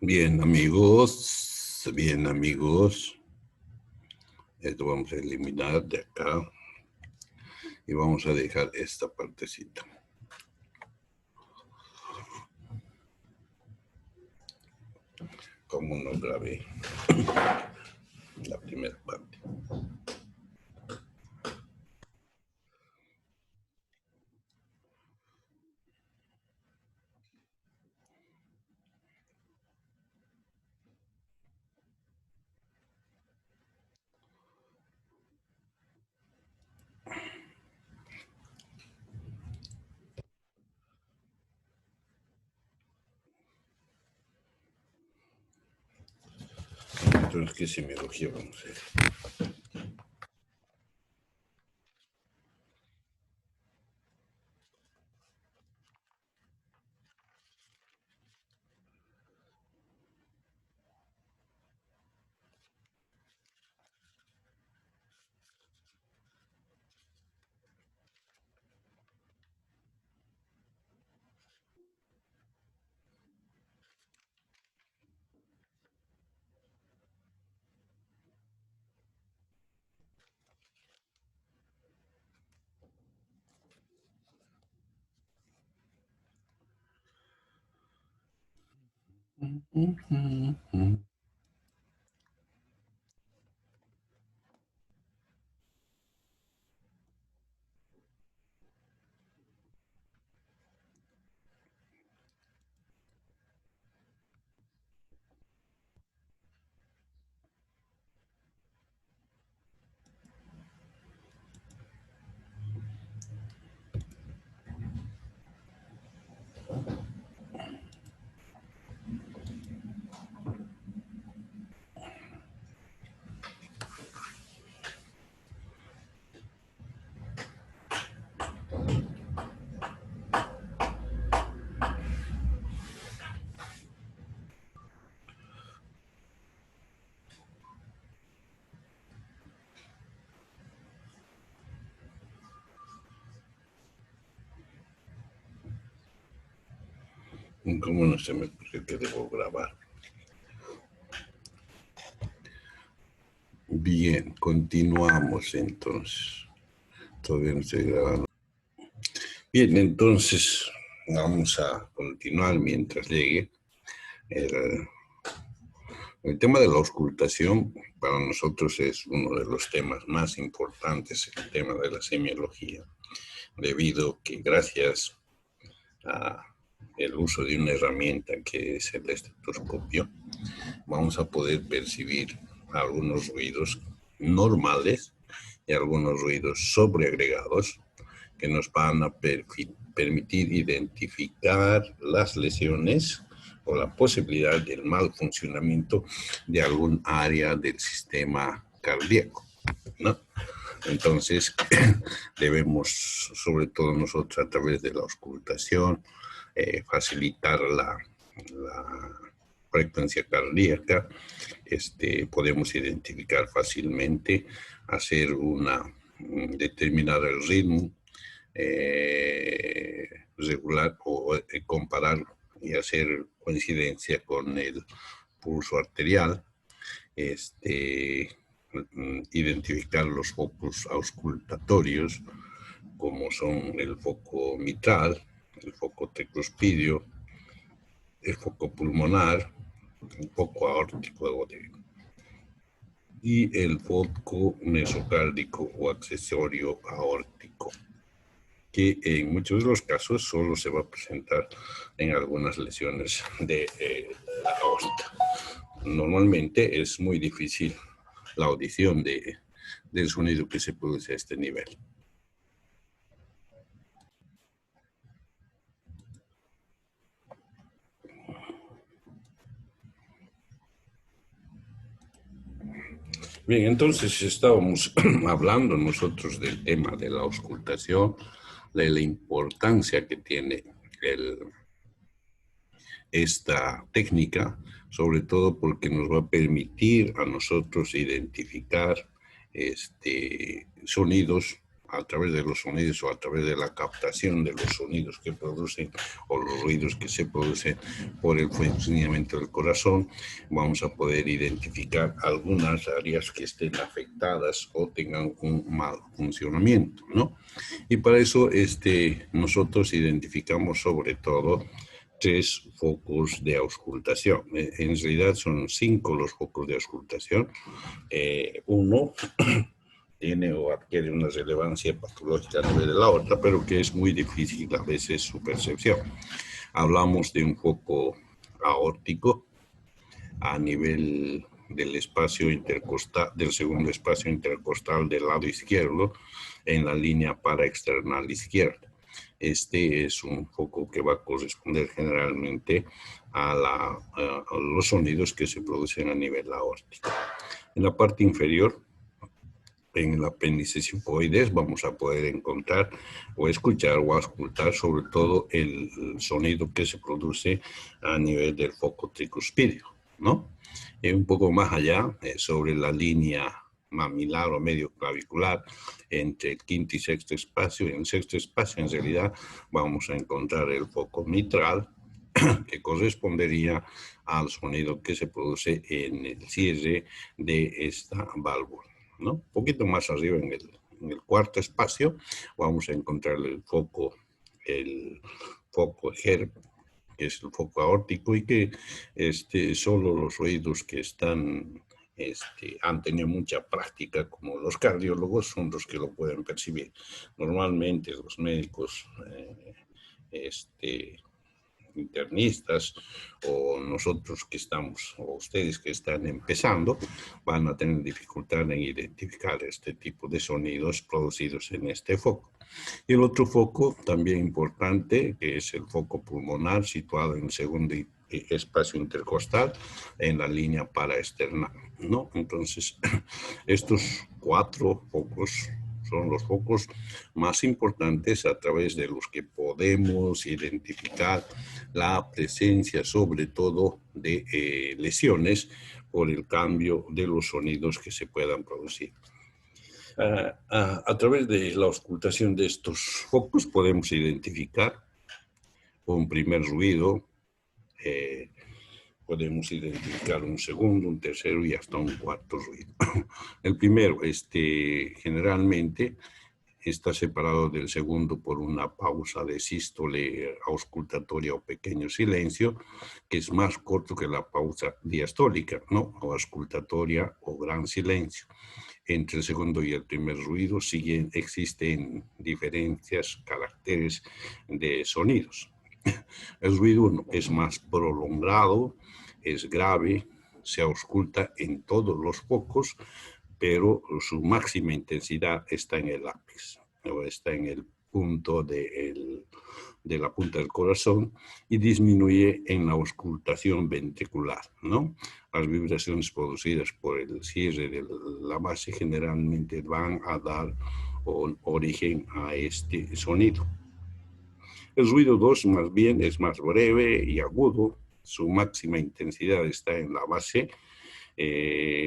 Bien, amigos, bien, amigos. Esto vamos a eliminar de acá y vamos a dejar esta partecita. Como no grabé la primera parte. Entonces, ¿qué semiología vamos a hacer? ¿Cómo no se me ocurrió que debo grabar? Bien, continuamos entonces. Todavía no estoy grabando. Bien, entonces vamos a continuar mientras llegue. El tema de la auscultación para nosotros es uno de los temas más importantes, el tema de la semiología, debido a que gracias a el uso de una herramienta que es el estetoscopio, vamos a poder percibir algunos ruidos normales y algunos ruidos sobreagregados que nos van a permitir identificar las lesiones o la posibilidad del mal funcionamiento de algún área del sistema cardíaco, ¿no? Entonces, debemos, sobre todo nosotros, a través de la auscultación, facilitar la frecuencia cardíaca. Podemos identificar fácilmente, determinar el ritmo, regular o comparar y hacer coincidencia con el pulso arterial, identificar los focos auscultatorios, como son el foco mitral, el foco tricuspidio, el foco pulmonar, el foco aórtico y el foco mesocárdico o accesorio aórtico, que en muchos de los casos solo se va a presentar en algunas lesiones de la aorta. Normalmente es muy difícil la audición del sonido que se produce a este nivel. Bien, entonces estábamos hablando nosotros del tema de la auscultación, de la importancia que tiene esta técnica, sobre todo porque nos va a permitir a nosotros identificar sonidos a través de los sonidos o a través de la captación de los sonidos que producen o los ruidos que se producen por el funcionamiento del corazón. Vamos a poder identificar algunas áreas que estén afectadas o tengan un mal funcionamiento, ¿no? Y para eso nosotros identificamos sobre todo 3 focos de auscultación. En realidad son 5 los focos de auscultación. Uno tiene o adquiere una relevancia patológica a nivel de la otra, pero que es muy difícil a veces su percepción. Hablamos de un foco aórtico a nivel del espacio intercostal, del segundo espacio intercostal del lado izquierdo, en la línea paraexternal izquierda. Este es un foco que va a corresponder generalmente a los sonidos que se producen a nivel aórtico. En la parte inferior, en el apéndice sifoides, vamos a poder encontrar o escuchar o auscultar sobre todo el sonido que se produce a nivel del foco tricuspidio, ¿no? Un poco más allá, sobre la línea mamilar o medio clavicular, entre el quinto y sexto espacio. En el sexto espacio, en realidad, vamos a encontrar el foco mitral, que correspondería al sonido que se produce en el cierre de esta válvula, ¿no? Un poquito más arriba, en el cuarto espacio, vamos a encontrar el foco HERP, que es el foco aórtico, y que solo los oídos que han tenido mucha práctica, como los cardiólogos, son los que lo pueden percibir. Normalmente los médicos internistas o nosotros que estamos, o ustedes que están empezando, van a tener dificultad en identificar este tipo de sonidos producidos en este foco. Y el otro foco también importante, que es el foco pulmonar, situado en el segundo espacio intercostal, en la línea paraexternal, ¿no? Entonces, estos 4 focos son los focos más importantes a través de los que podemos identificar la presencia, sobre todo, de lesiones por el cambio de los sonidos que se puedan producir. A través de la auscultación de estos focos podemos identificar un primer ruido, podemos identificar un segundo, un tercero y hasta un cuarto ruido. El primero, generalmente está separado del segundo por una pausa de sístole auscultatoria o pequeño silencio, que es más corto que la pausa diastólica, ¿no? O auscultatoria o gran silencio. Entre el segundo y el primer ruido existen diferencias, caracteres de sonidos. El ruido 1 es más prolongado, es grave, se ausculta en todos los focos, pero su máxima intensidad está en el ápice, o está en el punto de la punta del corazón y disminuye en la auscultación ventricular, ¿no? Las vibraciones producidas por el cierre de la base generalmente van a dar origen a este sonido. El ruido 2 más bien es más breve y agudo. Su máxima intensidad está en la base,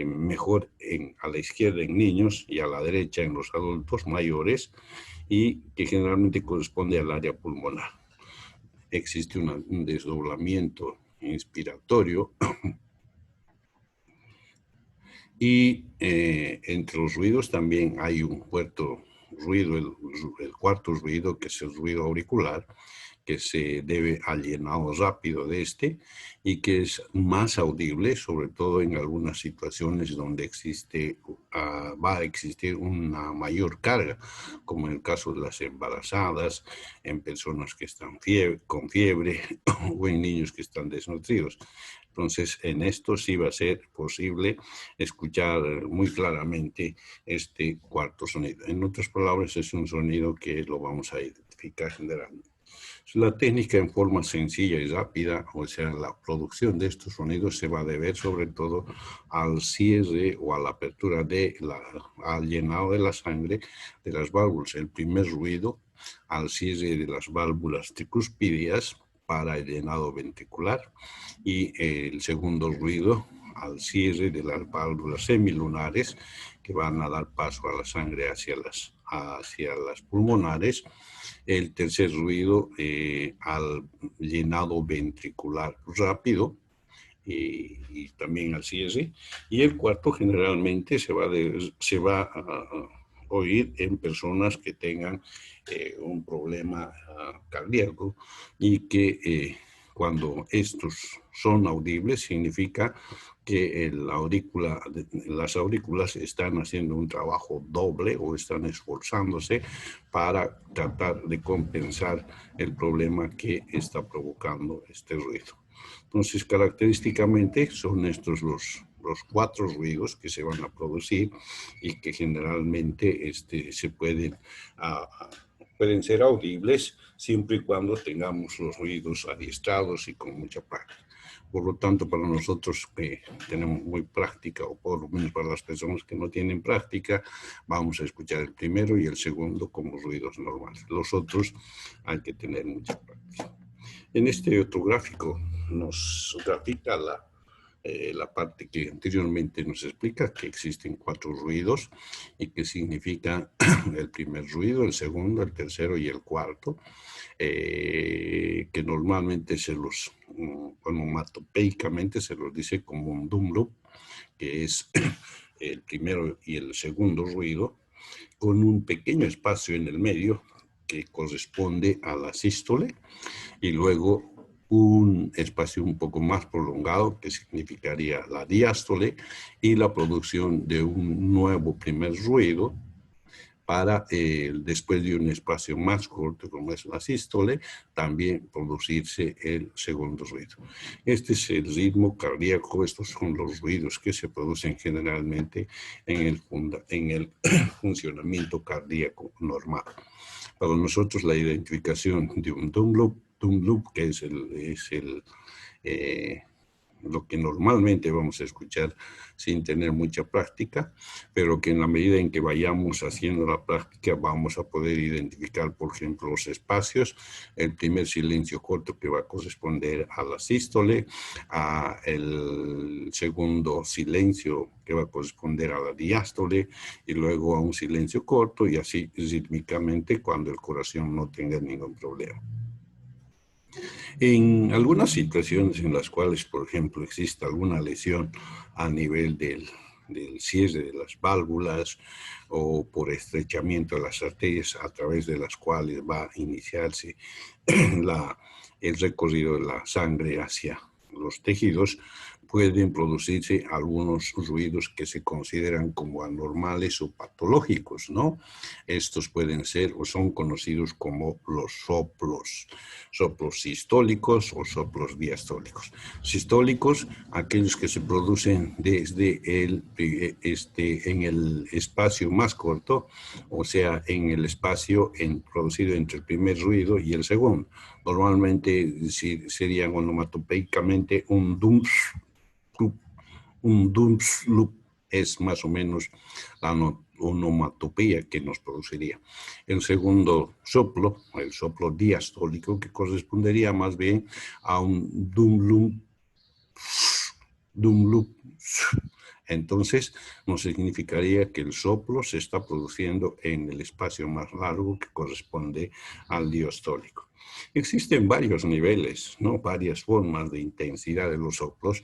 mejor a la izquierda en niños y a la derecha en los adultos mayores, y que generalmente corresponde al área pulmonar. Existe un desdoblamiento inspiratorio y entre los ruidos también hay un cuarto ruido, el cuarto ruido, que es el ruido auricular, que se debe al llenado rápido de este y que es más audible, sobre todo en algunas situaciones donde va a existir una mayor carga, como en el caso de las embarazadas, en personas que están con fiebre o en niños que están desnutridos. Entonces, en esto sí va a ser posible escuchar muy claramente este cuarto sonido. En otras palabras, es un sonido que lo vamos a identificar generalmente. La técnica en forma sencilla y rápida, o sea, la producción de estos sonidos se va a deber sobre todo al cierre o a la apertura al llenado de la sangre de las válvulas. El primer ruido al cierre de las válvulas tricuspídeas para el llenado ventricular y el segundo ruido al cierre de las válvulas semilunares que van a dar paso a la sangre hacia las pulmonares. El tercer ruido al llenado ventricular rápido y también al cierre. Y el cuarto generalmente se va a oír en personas que tengan un problema cardíaco y que cuando estos son audibles significa que las aurículas están haciendo un trabajo doble o están esforzándose para tratar de compensar el problema que está provocando este ruido. Entonces, característicamente son estos los cuatro ruidos que se van a producir y que generalmente pueden ser audibles siempre y cuando tengamos los ruidos adiestrados y con mucha práctica. Por lo tanto, para nosotros que tenemos muy práctica, o por lo menos para las personas que no tienen práctica, vamos a escuchar el primero y el segundo como ruidos normales. Los otros hay que tener mucha práctica. En este otro gráfico nos grafica la parte que anteriormente nos explica que existen cuatro ruidos y que significa el primer ruido, el segundo, el tercero y el cuarto, que normalmente onomatopeicamente se los dice como un dumloop, que es el primero y el segundo ruido, con un pequeño espacio en el medio que corresponde a la sístole y luego un espacio un poco más prolongado que significaría la diástole y la producción de un nuevo primer ruido para después de un espacio más corto como es la sístole también producirse el segundo ruido. Este es el ritmo cardíaco, estos son los ruidos que se producen generalmente en el funcionamiento cardíaco normal. Para nosotros la identificación de un dumloop, que es lo que normalmente vamos a escuchar sin tener mucha práctica, pero que en la medida en que vayamos haciendo la práctica vamos a poder identificar, por ejemplo, los espacios, el primer silencio corto que va a corresponder a la sístole, el segundo silencio que va a corresponder a la diástole y luego a un silencio corto y así rítmicamente cuando el corazón no tenga ningún problema. En algunas situaciones en las cuales, por ejemplo, existe alguna lesión a nivel del cierre de las válvulas o por estrechamiento de las arterias a través de las cuales va a iniciarse el recorrido de la sangre hacia los tejidos, pueden producirse algunos ruidos que se consideran como anormales o patológicos, ¿no? Estos pueden ser o son conocidos como los soplos sistólicos o soplos diastólicos. Sistólicos, aquellos que se producen desde en el espacio más corto, o sea, en el espacio producido entre el primer ruido y el segundo. Normalmente serían onomatopeicamente un dumps, loop, es más o menos la onomatopeya que nos produciría. El segundo soplo, el soplo diastólico, que correspondería más bien a un dum loop. Entonces, nos significaría que el soplo se está produciendo en el espacio más largo que corresponde al diastólico. Existen varios niveles, ¿no? Varias formas de intensidad de los soplos,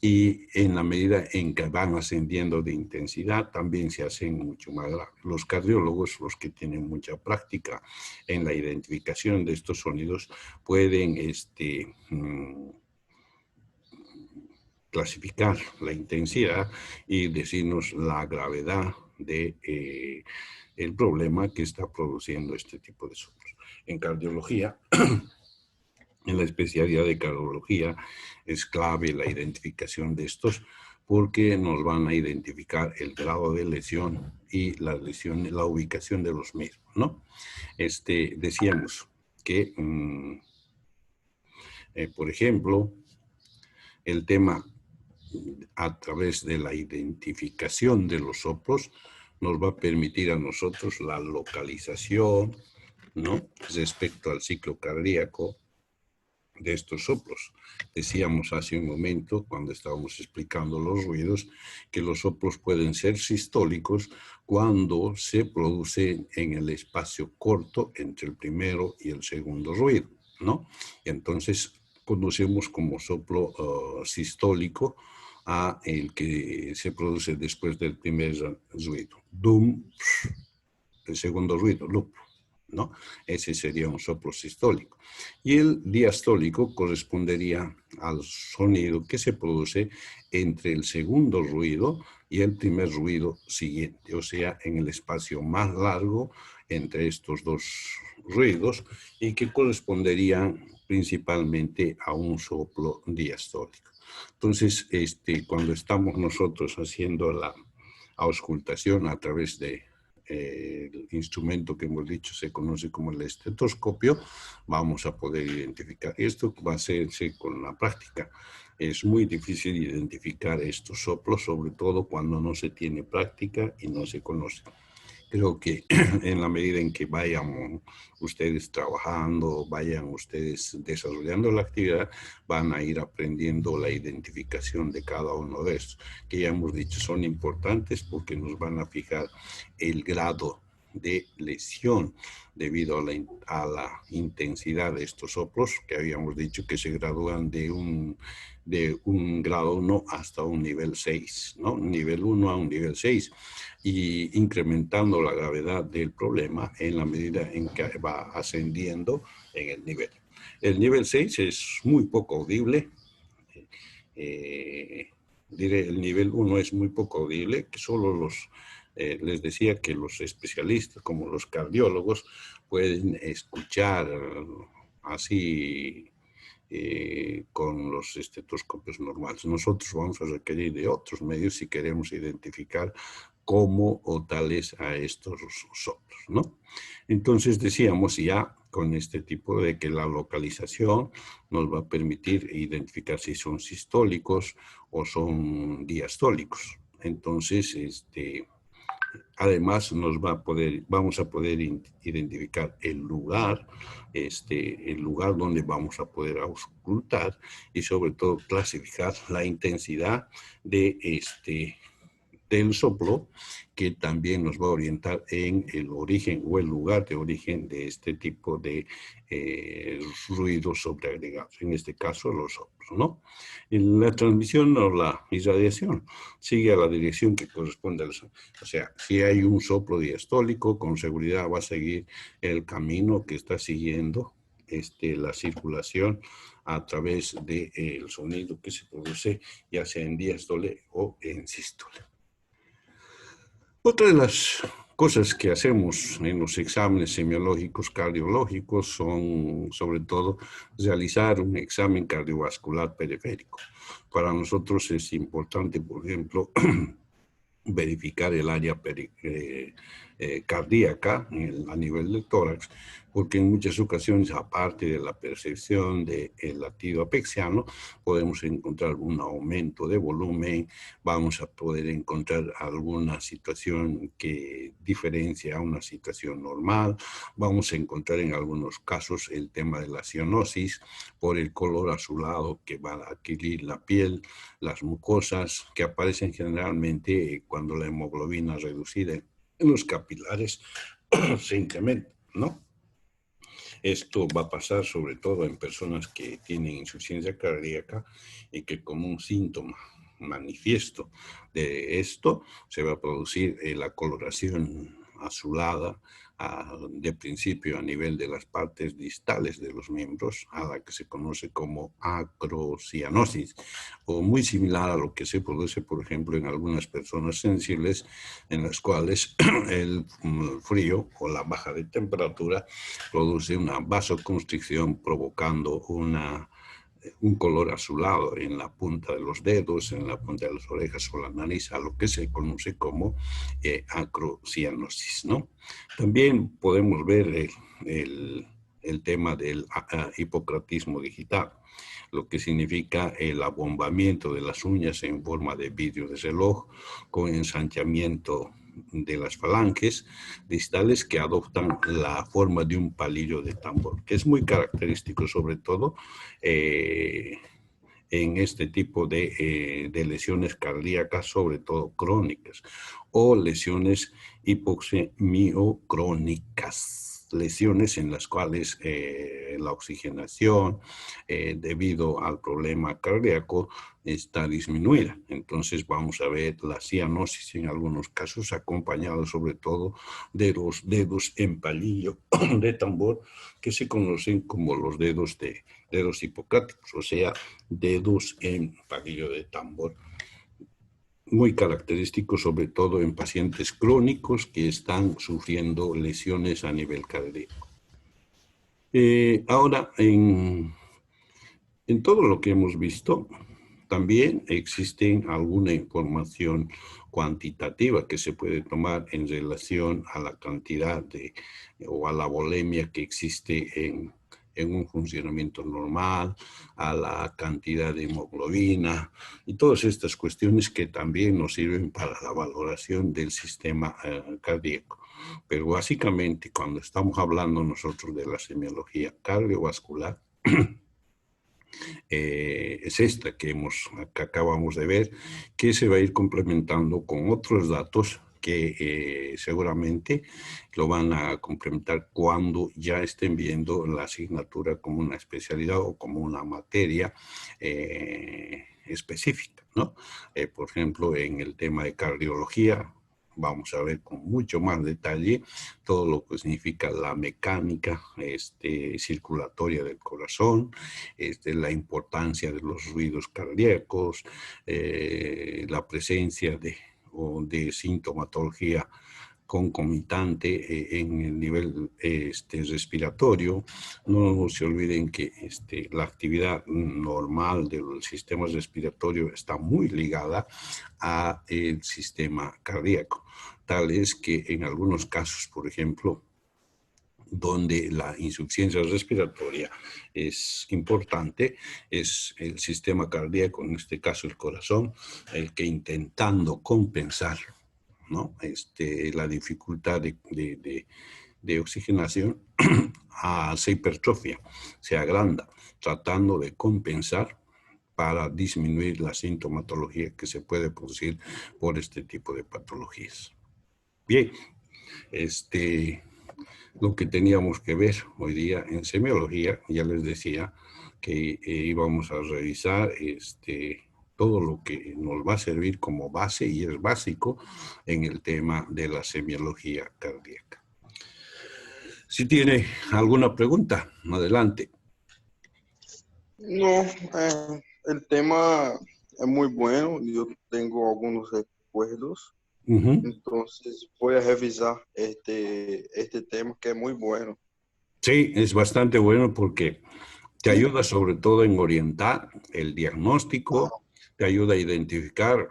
y en la medida en que van ascendiendo de intensidad también se hacen mucho más graves. Los cardiólogos, los que tienen mucha práctica en la identificación de estos sonidos, pueden clasificar la intensidad y decirnos la gravedad de el problema que está produciendo este tipo de soplos. En cardiología, en la especialidad de cardiología, es clave la identificación de estos porque nos van a identificar el grado de lesión y la ubicación de los mismos, ¿no? Decíamos que, por ejemplo, el tema a través de la identificación de los soplos nos va a permitir a nosotros la localización, ¿no?, respecto al ciclo cardíaco de estos soplos. Decíamos hace un momento, cuando estábamos explicando los ruidos, que los soplos pueden ser sistólicos cuando se producen en el espacio corto entre el primero y el segundo ruido, ¿no? Entonces, conocemos como soplo sistólico a el que se produce después del primer ruido. Dum, el segundo ruido, loop, ¿no? Ese sería un soplo sistólico. Y el diastólico correspondería al sonido que se produce entre el segundo ruido y el primer ruido siguiente, o sea, en el espacio más largo entre estos dos ruidos, y que correspondería principalmente a un soplo diastólico. Entonces, cuando estamos nosotros haciendo la auscultación a través de el instrumento que hemos dicho se conoce como el estetoscopio, vamos a poder identificar. Esto va a hacerse con la práctica. Es muy difícil identificar estos soplos, sobre todo cuando no se tiene práctica y no se conoce. Creo que en la medida en que vayan ustedes trabajando, vayan ustedes desarrollando la actividad, van a ir aprendiendo la identificación de cada uno de estos, que ya hemos dicho son importantes porque nos van a fijar el grado de lesión debido a la intensidad de estos soplos, que habíamos dicho que se gradúan de un grado 1 hasta un nivel 6, ¿no? Nivel 1 a un nivel 6, y incrementando la gravedad del problema en la medida en que va ascendiendo en el nivel. El nivel 6 es muy poco audible. Diré, el nivel 1 es muy poco audible, que solo les decía que los especialistas, como los cardiólogos, pueden escuchar así con los estetoscopios normales. Nosotros vamos a requerir de otros medios si queremos identificar cómo o tales a estos soplos, ¿no? Entonces decíamos ya con este tipo de que la localización nos va a permitir identificar si son sistólicos o son diastólicos. Entonces, además vamos a poder identificar el lugar donde vamos a poder auscultar, y sobre todo clasificar la intensidad del soplo, que también nos va a orientar en el origen o el lugar de origen de este tipo de ruidos sobreagregados, en este caso los soplos, ¿no? La transmisión o la irradiación sigue a la dirección que corresponde al soplo. O sea, si hay un soplo diastólico, con seguridad va a seguir el camino que está siguiendo la circulación a través del sonido que se produce ya sea en diástole o en sístole. Otra de las cosas que hacemos en los exámenes semiológicos cardiológicos son, sobre todo, realizar un examen cardiovascular periférico. Para nosotros es importante, por ejemplo, verificar el área cardíaca a nivel del tórax, porque en muchas ocasiones, aparte de la percepción del latido apexiano, podemos encontrar un aumento de volumen, vamos a poder encontrar alguna situación que diferencia a una situación normal, vamos a encontrar en algunos casos el tema de la cianosis por el color azulado que va a adquirir la piel, las mucosas que aparecen generalmente cuando la hemoglobina reducida en los capilares se incrementa, ¿no? Esto va a pasar sobre todo en personas que tienen insuficiencia cardíaca y que como un síntoma manifiesto de esto se va a producir la coloración azulada de principio a nivel de las partes distales de los miembros, a la que se conoce como acrocianosis, o muy similar a lo que se produce, por ejemplo, en algunas personas sensibles, en las cuales el frío o la baja de temperatura produce una vasoconstricción provocando un color azulado en la punta de los dedos, en la punta de las orejas o la nariz, a lo que se conoce como acrocianosis, ¿no? También podemos ver el tema del hipocratismo digital, lo que significa el abombamiento de las uñas en forma de vidrio de reloj con ensanchamiento de las falanges distales que adoptan la forma de un palillo de tambor, que es muy característico sobre todo en este tipo de lesiones cardíacas, sobre todo crónicas, o lesiones hipoxemiocrónicas, lesiones en las cuales la oxigenación debido al problema cardíaco está disminuida. Entonces vamos a ver la cianosis en algunos casos acompañado sobre todo de los dedos en palillo de tambor que se conocen como los dedos hipocráticos, o sea, dedos en palillo de tambor. Muy característico sobre todo en pacientes crónicos que están sufriendo lesiones a nivel cardíaco. Ahora, en todo lo que hemos visto, también existe alguna información cuantitativa que se puede tomar en relación a la cantidad o a la volemia que existe en un funcionamiento normal, a la cantidad de hemoglobina y todas estas cuestiones que también nos sirven para la valoración del sistema cardíaco. Pero básicamente cuando estamos hablando nosotros de la semiología cardiovascular, es esta que acabamos de ver, que se va a ir complementando con otros datos que seguramente lo van a complementar cuando ya estén viendo la asignatura como una especialidad o como una materia específica, ¿no? Por ejemplo, en el tema de cardiología, vamos a ver con mucho más detalle todo lo que significa la mecánica circulatoria del corazón, la importancia de los ruidos cardíacos, la presencia de sintomatología concomitante en el nivel respiratorio. No se olviden que la actividad normal del sistema respiratorio está muy ligada al sistema cardíaco. Tal es que en algunos casos, por ejemplo, donde la insuficiencia respiratoria es importante, es el sistema cardíaco, en este caso el corazón, el que intentando compensar, ¿no? La dificultad de oxigenación se hipertrofia, se agranda, tratando de compensar para disminuir la sintomatología que se puede producir por este tipo de patologías. Bien, lo que teníamos que ver hoy día en semiología, ya les decía que íbamos a revisar todo lo que nos va a servir como base y es básico en el tema de la semiología cardíaca. Si tiene alguna pregunta, adelante. No, el tema es muy bueno. Yo tengo algunos recuerdos. Ujú. Entonces voy a revisar este tema que es muy bueno. Sí, es bastante bueno porque te ayuda sobre todo en orientar el diagnóstico, Ah, te ayuda a identificar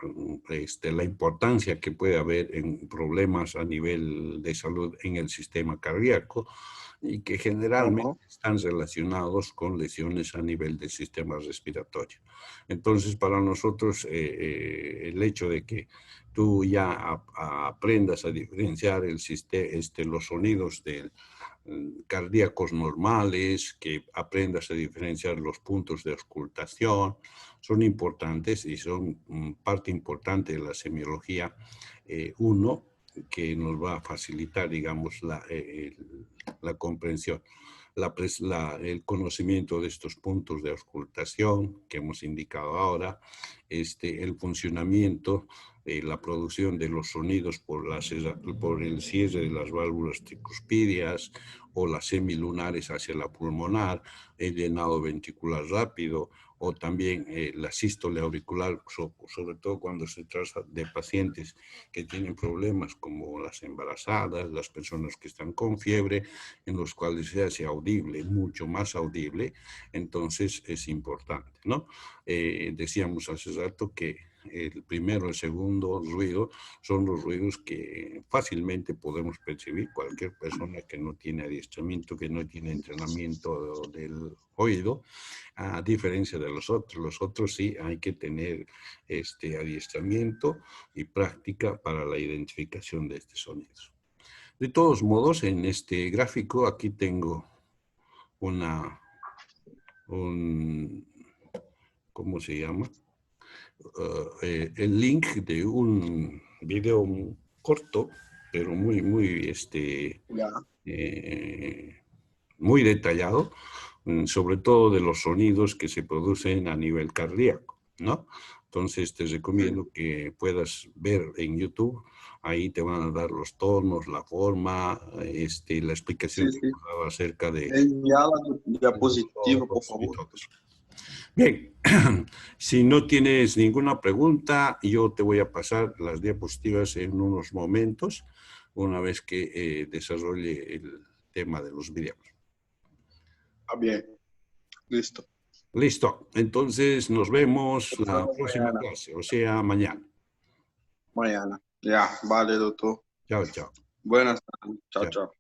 la importancia que puede haber en problemas a nivel de salud en el sistema cardíaco y que generalmente ajá, están relacionados con lesiones a nivel del sistema respiratorio. Entonces, para nosotros, el hecho de que tú ya aprendas a diferenciar los sonidos del cardíacos normales, que aprendas a diferenciar los puntos de auscultación, son importantes y son parte importante de la semiología. Uno, que nos va a facilitar, digamos, la comprensión. El conocimiento de estos puntos de auscultación que hemos indicado ahora, el funcionamiento, la producción de los sonidos por el cierre de las válvulas tricuspídeas o las semilunares hacia la pulmonar, el llenado ventricular rápido o también la sístole auricular, sobre todo cuando se trata de pacientes que tienen problemas como las embarazadas, las personas que están con fiebre, en los cuales se hace audible, mucho más audible, entonces es importante, ¿no? Decíamos hace rato que el primero, el segundo ruido son los ruidos que fácilmente podemos percibir cualquier persona que no tiene adiestramiento, que no tiene entrenamiento del oído, a diferencia de los otros. Los otros sí hay que tener adiestramiento y práctica para la identificación de estos sonidos. De todos modos, en este gráfico aquí tengo una, un, ¿cómo se llama? El link de un video corto, pero ya. eh, muy detallado, sobre todo de los sonidos que se producen a nivel cardíaco, ¿no? Entonces te recomiendo que puedas ver en YouTube, ahí te van a dar los tonos, la forma, la explicación Sí, que sí. hemos dado acerca de Enviar la los diapositiva, por tonos y favor. todo eso. Bien, si no tienes ninguna pregunta, yo te voy a pasar las diapositivas en unos momentos, una vez que desarrolle el tema de los videos. Está bien, listo. Listo, entonces nos vemos Nos la vemos próxima mañana. clase, o sea, mañana. Mañana. Ya, vale, doctor. Chao, chao. Buenas tardes. Chao, Chao. chao.